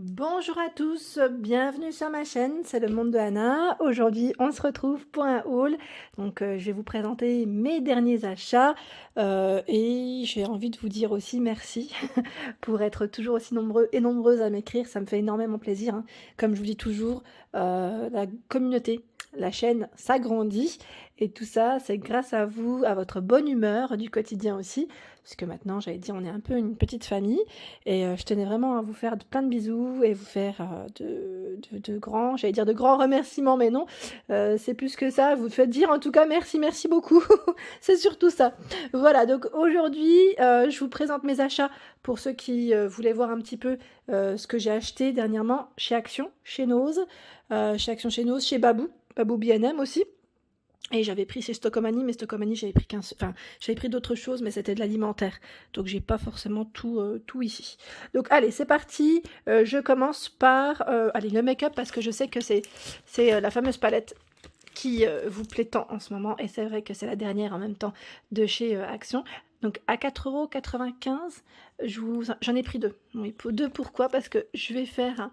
Bonjour à tous, bienvenue sur ma chaîne, c'est le monde de Anna. Aujourd'hui, on se retrouve pour un haul. Donc, je vais vous présenter mes derniers achats et j'ai envie de vous dire aussi merci pour être toujours aussi nombreux et nombreuses à m'écrire. Ça me fait énormément plaisir, hein. Comme je vous dis toujours, la communauté, la chaîne s'agrandit et tout ça, c'est grâce à vous, à votre bonne humeur du quotidien aussi. Puisque maintenant, j'allais dire, on est un peu une petite famille. Et je tenais vraiment à vous faire plein de bisous et vous faire de grands, j'allais dire de grands remerciements, mais non, c'est plus que ça. Vous faites dire en tout cas merci, merci beaucoup. C'est surtout ça. Voilà, donc aujourd'hui, je vous présente mes achats pour ceux qui voulaient voir un petit peu ce que j'ai acheté dernièrement chez Action, chez Nose, chez Nose, chez Babou, Babou B&M aussi. Et j'avais pris chez Stockomanie, mais Stockomanie, j'avais pris d'autres choses, mais c'était de l'alimentaire. Donc j'ai pas forcément tout ici. Donc allez, c'est parti. Je commence par allez, le make-up parce que je sais que c'est la fameuse palette qui vous plaît tant en ce moment. Et c'est vrai que c'est la dernière en même temps de chez Action. Donc à 4,95 €, j'en ai pris deux. Oui, deux, pourquoi? Parce que je vais faire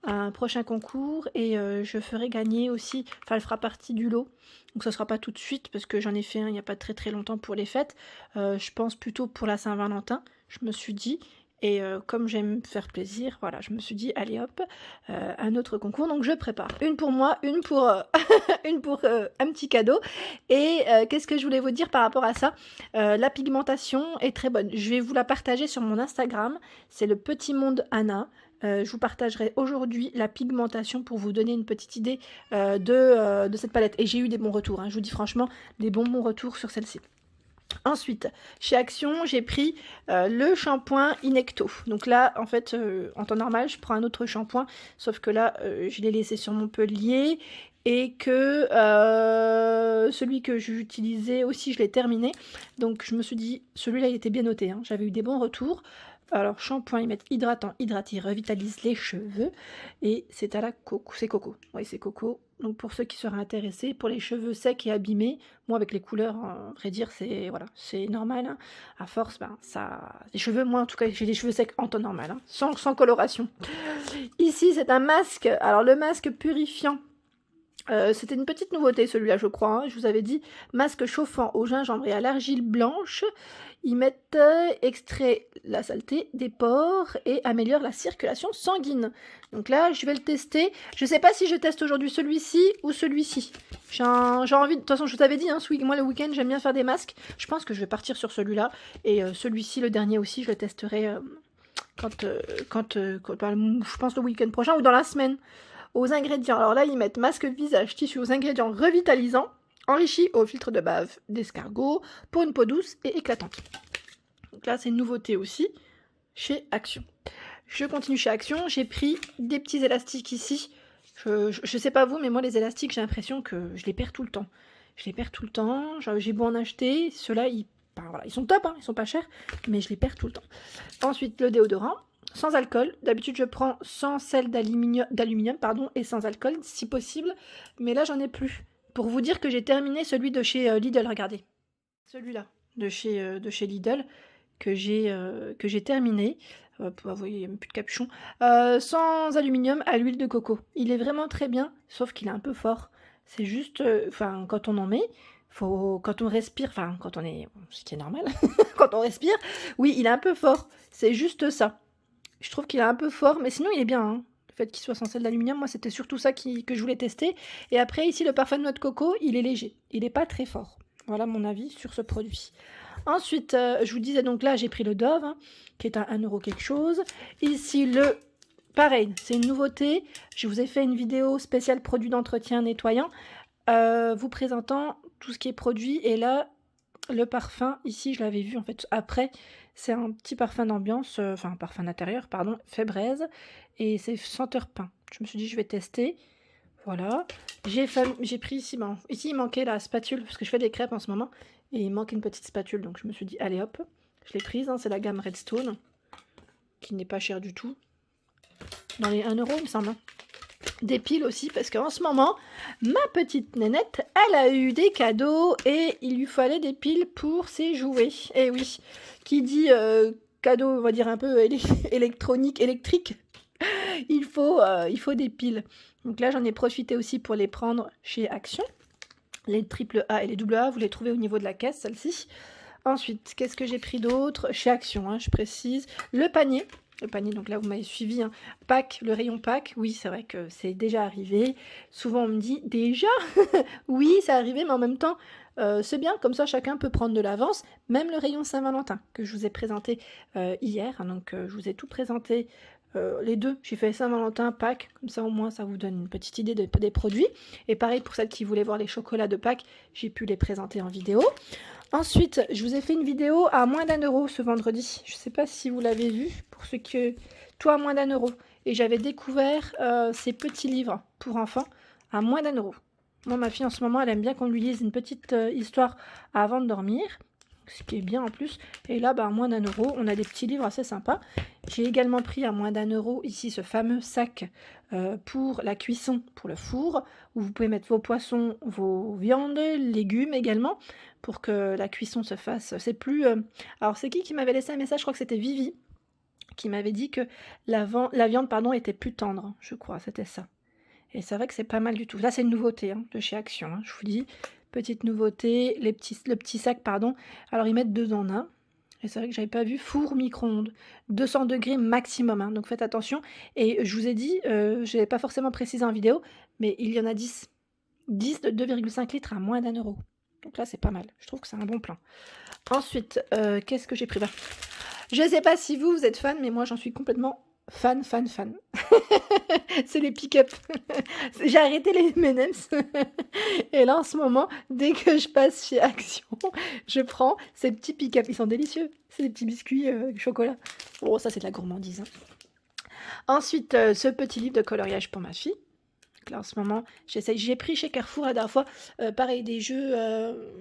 un prochain concours et je ferai gagner aussi, enfin elle fera partie du lot. Donc ça sera pas tout de suite parce que j'en ai fait un il n'y a pas très longtemps pour les fêtes. Je pense plutôt pour la Saint-Valentin, je me suis dit. Et comme j'aime faire plaisir, voilà, je me suis dit, allez hop, un autre concours. Donc je prépare une pour moi, une pour, une pour un petit cadeau. Et qu'est-ce que je voulais vous dire par rapport à ça? La pigmentation est très bonne. Je vais vous la partager sur mon Instagram. C'est le Petit Monde Anna. Je vous partagerai aujourd'hui la pigmentation pour vous donner une petite idée de cette palette. Et j'ai eu des bons retours, hein. Je vous dis franchement, des bons retours sur celle-ci. Ensuite, chez Action, j'ai pris le shampoing Inecto. Donc là, en fait, en temps normal, je prends un autre shampoing, sauf que là, je l'ai laissé sur Montpellier et que celui que j'utilisais aussi, je l'ai terminé. Donc je me suis dit, celui-là, il était bien noté, hein. J'avais eu des bons retours. Alors, shampoing, ils mettent hydratant, hydraté, revitalise les cheveux. Et c'est à la coco. C'est coco. Oui, c'est coco. Donc, pour ceux qui seraient intéressés, pour les cheveux secs et abîmés, moi, avec les couleurs, à vrai dire, c'est voilà, c'est normal, hein. À force, ben, ça. Les cheveux, moi, en tout cas, j'ai des cheveux secs en temps normal, hein, sans coloration. Ici, c'est un masque. Alors, le masque purifiant. C'était une petite nouveauté celui-là, je crois, hein. Je vous avais dit masque chauffant au gingembre et à l'argile blanche. Ils mettent extrait la saleté des pores et améliore la circulation sanguine. Donc là, je vais le tester. Je sais pas si je teste aujourd'hui celui-ci ou celui-ci. J'ai envie, de toute façon, je vous avais dit, hein, moi le week-end, j'aime bien faire des masques. Je pense que je vais partir sur celui-là. Et celui-ci, le dernier aussi, je le testerai je pense le week-end prochain ou dans la semaine. Aux ingrédients, alors là ils mettent masque visage, tissu aux ingrédients revitalisants, enrichi au filtre de bave d'escargot, pour une peau douce et éclatante. Donc là c'est une nouveauté aussi chez Action. Je continue chez Action, j'ai pris des petits élastiques ici. Je sais pas vous, mais moi les élastiques j'ai l'impression que je les perds tout le temps. J'ai beau en acheter, ceux-là ils sont top, hein, ils sont pas chers, mais je les perds tout le temps. Ensuite le déodorant. Sans alcool. D'habitude, je prends sans sel d'aluminium et sans alcool, si possible. Mais là, j'en ai plus. Pour vous dire que j'ai terminé celui de chez Lidl, regardez. Celui-là, de chez Lidl, que j'ai terminé. Vous voyez, il n'y a même plus de capuchon. Sans aluminium, à l'huile de coco. Il est vraiment très bien, sauf qu'il est un peu fort. C'est juste, quand on en met, quand on respire, quand on est, ce qui est normal, quand on respire, oui, il est un peu fort. C'est juste ça. Je trouve qu'il est un peu fort, mais sinon il est bien, hein. Le fait qu'il soit sans sel d'aluminium, moi c'était surtout ça que je voulais tester. Et après ici le parfum de noix de coco, il est léger, il n'est pas très fort. Voilà mon avis sur ce produit. Ensuite, je vous disais donc là j'ai pris le Dove, hein, qui est à 1 € quelque chose. Ici pareil, c'est une nouveauté. Je vous ai fait une vidéo spéciale produit d'entretien nettoyant, vous présentant tout ce qui est produit. Et là, le parfum, ici je l'avais vu en fait après. C'est un petit parfum d'ambiance, un parfum d'intérieur, pardon, fait braise, et c'est senteur pain. Je me suis dit, je vais tester. Voilà. J'ai pris ici, ici il manquait la spatule, parce que je fais des crêpes en ce moment, et il manque une petite spatule, donc je me suis dit, allez hop, je l'ai prise, hein, c'est la gamme Redstone, qui n'est pas chère du tout. Dans les 1 € il me semble, hein. Des piles aussi, parce qu'en ce moment, ma petite nénette, elle a eu des cadeaux et il lui fallait des piles pour ses jouets. Et oui, qui dit cadeau, on va dire un peu électrique, il faut des piles. Donc là, j'en ai profité aussi pour les prendre chez Action. Les triple A et les double A, vous les trouvez au niveau de la caisse, celle-ci. Ensuite, qu'est-ce que j'ai pris d'autre? Chez Action, hein, je précise. Le panier. Le panier, donc là, vous m'avez suivi. Hein. Pack, le rayon pack. Oui, c'est vrai que c'est déjà arrivé. Souvent, on me dit, déjà? Oui, c'est arrivé, mais en même temps, c'est bien. Comme ça, chacun peut prendre de l'avance. Même le rayon Saint-Valentin, que je vous ai présenté hier. Hein, donc, je vous ai tout présenté. Les deux, j'ai fait Saint-Valentin, Pâques, comme ça au moins ça vous donne une petite idée des produits. Et pareil pour celles qui voulaient voir les chocolats de Pâques, j'ai pu les présenter en vidéo. Ensuite, je vous ai fait une vidéo à moins d'1 € ce vendredi. Je ne sais pas si vous l'avez vu, pour ceux que... Tout à moins d'1 €. Et j'avais découvert ces petits livres pour enfants à moins d'1 €. Moi, ma fille en ce moment, elle aime bien qu'on lui lise une petite histoire avant de dormir. Ce qui est bien en plus. Et là, à moins d'1 €, on a des petits livres assez sympas. J'ai également pris à moins d'1 € ici ce fameux sac pour la cuisson, pour le four, où vous pouvez mettre vos poissons, vos viandes, légumes également, pour que la cuisson se fasse. C'est plus... Alors, c'est qui m'avait laissé un message? Je crois que c'était Vivi, qui m'avait dit que la viande était plus tendre, je crois, c'était ça. Et c'est vrai que c'est pas mal du tout. Là, c'est une nouveauté hein, de chez Action, hein, je vous dis. Petite nouveauté, le petit sac, pardon. Alors, ils mettent 2 en 1. Et c'est vrai que j'avais pas vu four micro-ondes. 200 degrés maximum, hein, donc faites attention. Et je vous ai dit, je n'avais pas forcément précisé en vidéo, mais il y en a 10. 10 de 2,5 litres à moins d'1 €. Donc là, c'est pas mal. Je trouve que c'est un bon plan. Ensuite, qu'est-ce que j'ai pris? Je ne sais pas si vous êtes fan, mais moi, j'en suis complètement fan. C'est les pick-up. J'ai arrêté les M&M's. Et là, en ce moment, dès que je passe chez Action, je prends ces petits pick-up. Ils sont délicieux. C'est des petits biscuits chocolat. Oh, ça, c'est de la gourmandise. Hein. Ensuite, ce petit livre de coloriage pour ma fille. Donc là, en ce moment, j'ai pris chez Carrefour la dernière fois, pareil, des jeux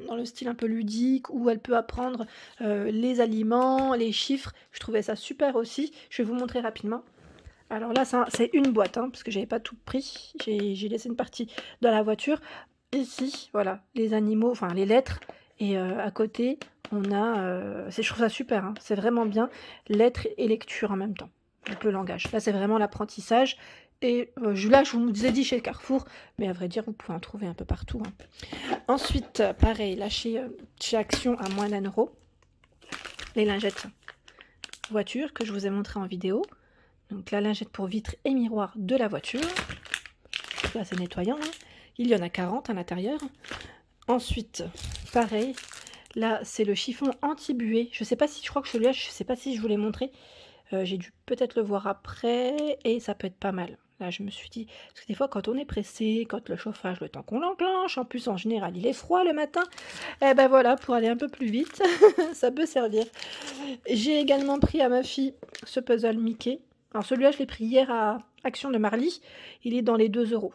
dans le style un peu ludique, où elle peut apprendre les aliments, les chiffres. Je trouvais ça super aussi. Je vais vous montrer rapidement. Alors là, c'est une boîte, hein, parce que j'avais pas tout pris. J'ai laissé une partie dans la voiture. Ici, voilà, les animaux, enfin les lettres. Et à côté, on a... je trouve ça super, hein, c'est vraiment bien. Lettres et lecture en même temps. Donc le langage. Là, c'est vraiment l'apprentissage. Et là, je vous ai dit chez Carrefour, mais à vrai dire, vous pouvez en trouver un peu partout. Hein. Ensuite, pareil, là, chez Action, à moins d'1 €. Les lingettes voiture que je vous ai montré en vidéo. Donc la lingette pour vitres et miroirs de la voiture. Là, c'est nettoyant. Hein. Il y en a 40 à l'intérieur. Ensuite, pareil. Là, c'est le chiffon anti-buée. Je crois que celui-là, je ne sais pas si je vous l'ai montré. J'ai dû peut-être le voir après. Et ça peut être pas mal. Là, je me suis dit... Parce que des fois, quand on est pressé, quand le chauffage, le temps qu'on l'enclenche, en plus, en général, il est froid le matin. Eh ben voilà, pour aller un peu plus vite, ça peut servir. J'ai également pris à ma fille ce puzzle Mickey. Alors celui-là, je l'ai pris hier à Action de Marly. Il est dans les 2 €.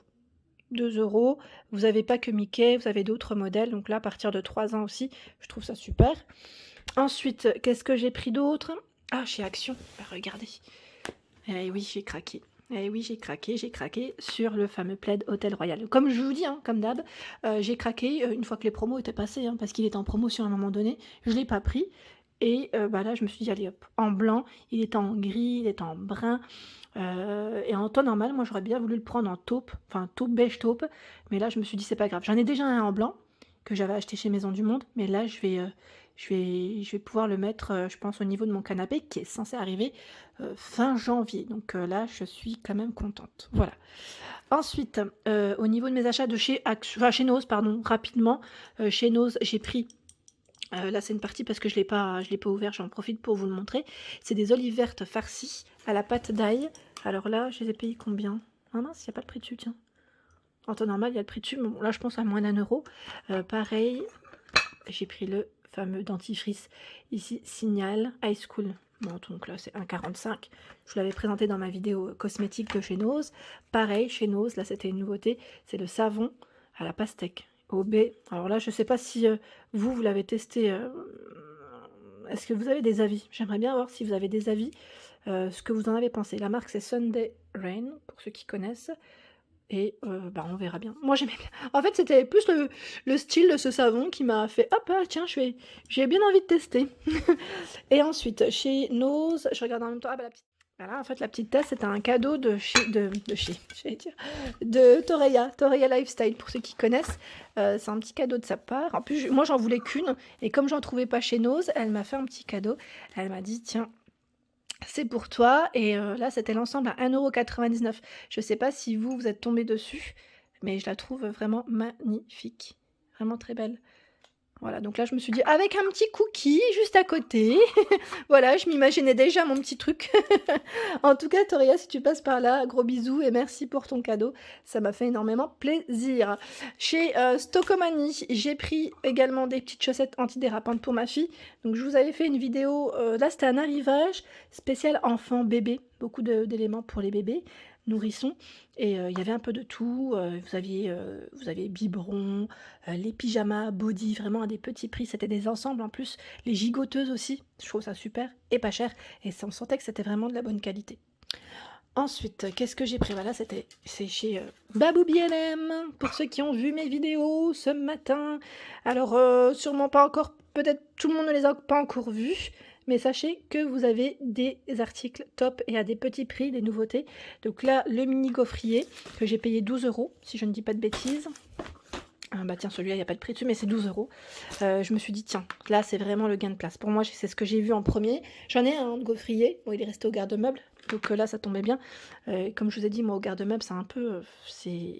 2 €. Vous n'avez pas que Mickey, vous avez d'autres modèles. Donc là, à partir de 3 ans aussi, je trouve ça super. Ensuite, qu'est-ce que j'ai pris d'autre? Ah, chez Action, regardez. Eh oui, j'ai craqué. Eh oui, j'ai craqué sur le fameux plaid Hôtel Royal. Comme je vous dis, hein, comme d'hab, j'ai craqué une fois que les promos étaient passés, hein, parce qu'il était en promotion à un moment donné. Je ne l'ai pas pris. Et là, je me suis dit, allez hop, en blanc, il est en gris, il est en brun. Et en temps normal, moi, j'aurais bien voulu le prendre en taupe, enfin taupe, beige taupe. Mais là, je me suis dit, c'est pas grave. J'en ai déjà un en blanc que j'avais acheté chez Maison du Monde. Mais là, je vais pouvoir le mettre, je pense, au niveau de mon canapé, qui est censé arriver fin janvier. Donc là, je suis quand même contente. Voilà. Ensuite, au niveau de mes achats de chez Nose, pardon, rapidement. Chez Nose, j'ai pris... là, c'est une partie parce que je l'ai pas ouvert, j'en profite pour vous le montrer. C'est des olives vertes farcies à la pâte d'ail. Alors là, je les ai payées combien? Ah mince, il n'y a pas de prix dessus, tiens. En temps normal, il y a le prix dessus, mais bon, là, je pense à moins d'1 €. Pareil, j'ai pris le fameux dentifrice ici, Signal High School. Bon, donc là, c'est 1,45 €. Je vous l'avais présenté dans ma vidéo cosmétique de chez Nose. Pareil, chez Nose, là, c'était une nouveauté. C'est le savon à la pastèque. OB. Alors là, je ne sais pas si vous l'avez testé. Est-ce que vous avez des avis? J'aimerais bien voir si vous avez des avis, ce que vous en avez pensé. La marque, c'est Sunday Rain, pour ceux qui connaissent. Et on verra bien. Moi, j'aimais bien. En fait, c'était plus le style de ce savon qui m'a fait, hop, tiens, j'ai bien envie de tester. Et ensuite, chez Nose, je regarde en même temps, la petite... Voilà, en fait, la petite tasse, c'était un cadeau j'allais dire, de Toreya Lifestyle, pour ceux qui connaissent. C'est un petit cadeau de sa part. En plus, moi, j'en voulais qu'une, et comme j'en trouvais pas chez Nose, elle m'a fait un petit cadeau. Elle m'a dit, tiens, c'est pour toi. Et là, c'était l'ensemble à 1,99 €. Je sais pas si vous êtes tombé dessus, mais je la trouve vraiment magnifique. Vraiment très belle. Voilà, donc là, je me suis dit, avec un petit cookie juste à côté. Voilà, je m'imaginais déjà mon petit truc. En tout cas, Toria, si tu passes par là, gros bisous et merci pour ton cadeau. Ça m'a fait énormément plaisir. Chez Stockomanie, j'ai pris également des petites chaussettes antidérapantes pour ma fille. Donc, je vous avais fait une vidéo, là, c'était un arrivage spécial enfant-bébé. Beaucoup d'éléments pour les bébés, nourrissons. Et il y avait un peu de tout. Vous aviez biberon, les pyjamas, body, vraiment à des petits prix. C'était des ensembles en plus. Les gigoteuses aussi, je trouve ça super et pas cher. Et on sentait que c'était vraiment de la bonne qualité. Ensuite, qu'est-ce que j'ai pris? Voilà, c'est chez Babou BLM, pour ceux qui ont vu mes vidéos ce matin. Alors, sûrement pas encore, peut-être tout le monde ne les a pas encore vus, mais sachez que vous avez des articles top et à des petits prix, des nouveautés. Donc là, le mini gaufrier, que j'ai payé 12 €, si je ne dis pas de bêtises. Ah bah tiens, celui-là, il n'y a pas de prix dessus, mais c'est 12 €. Je me suis dit, tiens, là, c'est vraiment le gain de place. Pour moi, c'est ce que j'ai vu en premier. J'en ai un de gaufrier. Bon, il est resté au garde-meuble. Donc là, ça tombait bien. Comme je vous ai dit, moi, au garde-meuble, c'est un peu...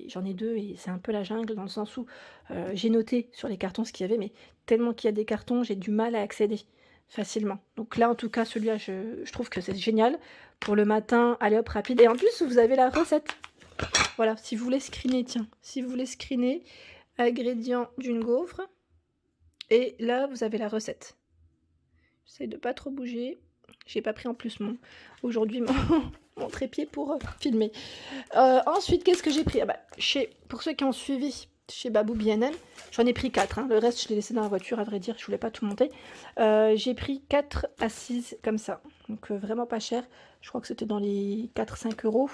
j'en ai deux et c'est un peu la jungle, dans le sens où j'ai noté sur les cartons ce qu'il y avait, mais tellement qu'il y a des cartons, j'ai du mal à accéder facilement. Donc là, en tout cas, celui-là, je trouve que c'est génial. Pour le matin, allez hop, rapide. Et en plus, vous avez la recette. Voilà, si vous voulez screener, tiens. Si vous voulez screener... ingrédients d'une gaufre, et là vous avez la recette. J'essaie de pas trop bouger, j'ai pas pris en plus aujourd'hui mon trépied pour filmer. Ensuite, qu'est-ce que j'ai pris? Pour ceux qui ont suivi chez Babou BNM, j'en ai pris 4, le reste je l'ai laissé dans la voiture, à vrai dire, je voulais pas tout monter. J'ai pris 4 assises comme ça, donc vraiment pas cher, je crois que c'était dans les 4-5 €.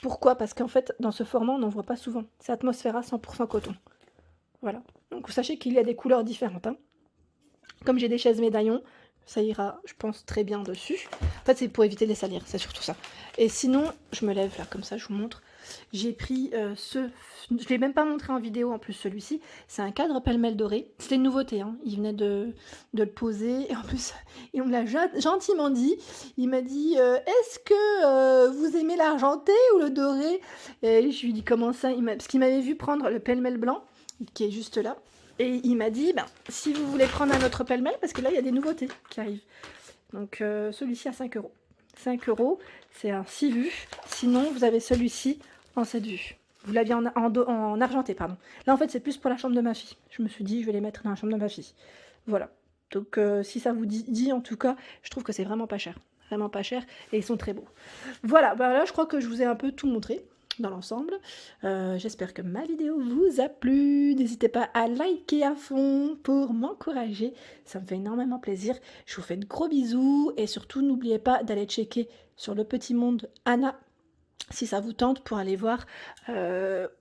Pourquoi? Parce qu'en fait, dans ce format, on n'en voit pas souvent. C'est Atmosphera 100% coton. Voilà. Donc, sachez qu'il y a des couleurs différentes. Comme j'ai des chaises médaillons, ça ira, je pense, très bien dessus. En fait, c'est pour éviter les salir, c'est surtout ça. Et sinon, je me lève là, comme ça, je vous montre. J'ai pris je ne l'ai même pas montré en vidéo, en plus, celui-ci. C'est un cadre pêle-mêle doré. C'était une nouveauté, il venait de le poser. Et en plus, il me l'a gentiment dit. Il m'a dit, est-ce que vous aimez l'argenté ou le doré? Et je lui ai dit, comment ça? Parce qu'il m'avait vu prendre le pêle-mêle blanc, qui est juste là. Et il m'a dit, si vous voulez prendre un autre pêle-mêle, parce que là, il y a des nouveautés qui arrivent. Donc, celui-ci à 5 €. 5 €, c'est un 6 vues. Sinon, vous avez celui-ci en 7 vues. Vous l'aviez en argenté, pardon. Là, en fait, c'est plus pour la chambre de ma fille. Je me suis dit, je vais les mettre dans la chambre de ma fille. Voilà. Donc, si ça vous dit, en tout cas, je trouve que c'est vraiment pas cher. Vraiment pas cher. Et ils sont très beaux. Voilà, là, je crois que je vous ai un peu tout montré dans l'ensemble. J'espère que ma vidéo vous a plu. N'hésitez pas à liker à fond pour m'encourager. Ça me fait énormément plaisir. Je vous fais de gros bisous. Et surtout, n'oubliez pas d'aller checker sur le petit monde Anna, si ça vous tente, pour aller voir.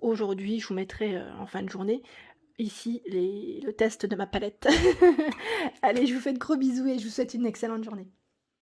Aujourd'hui, je vous mettrai en fin de journée ici le test de ma palette. Allez, je vous fais de gros bisous et je vous souhaite une excellente journée.